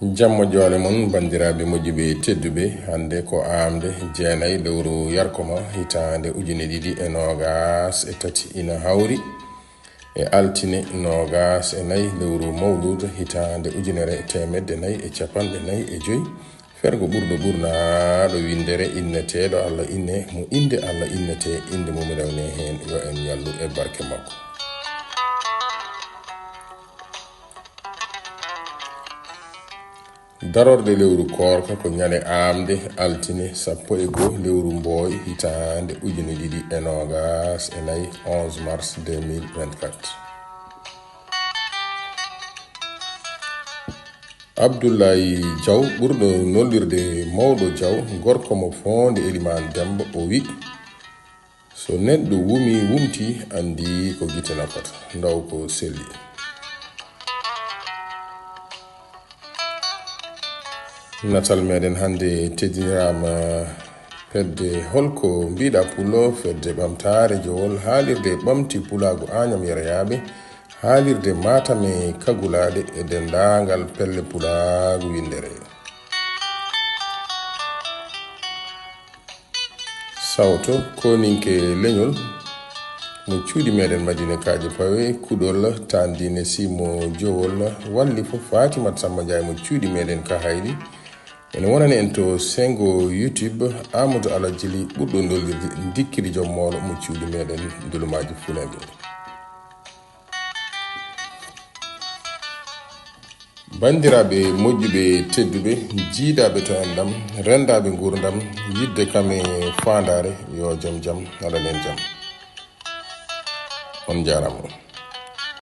Jammo jole mon bandiraɓe moƴƴuɓe tedduɓe hande ko amde jeenayi lewru yarkoma hitande ujune ɗiɗi e nogas e tati ina hawri e altine nogas e nayi lewru mawlud hitande ujunere temedde nayi e capanɗe nayi e joyi fergo ɓurɗo ɓurnaɗo windere inneteɗo Allah inne mo inde Allah innete inde mum rewne hen yo en ñallu e barke makko. Darorde lewru korka ko ñande amde altine sappo e go lewru mboy hitande ujune ɗiɗi e nogas e nayi 11 mars 2024. Abdoulaye Diaw ɓurɗo nollirde mawɗo Diaw gorko mo fonde Eliman Demba o wi so neɗɗo wumi wumti andi ko gite nafata ndaw ko selli. Natal meɗen hande teddinirama fedde holko mbiɗa pulo fedde ɓamtare jowol haalirde ɓamti pulago Agnam Yerayaɓe haalirde Matame kagulade e dendagal pelle pulago windere. Sawto koninke leñol mo cuuɗi meɗen Madina Kaje Pawe kuɗol tandine simo jowol walli fo Fatimat Samba Ndiaye mo cuuɗi meɗen Kahaydi ene wonani en to sengo YouTube Amadou Alajili ɓurɗo dollirde dikkiri jommolo mo cuuɗi meɗen dulumaji Funebe. Bandiraɓe moƴƴuɓe tedduɓe jiidaɓe to en ɗam rendaɓe gurdam yidde kame fandare yo jam alanen jam on jarama.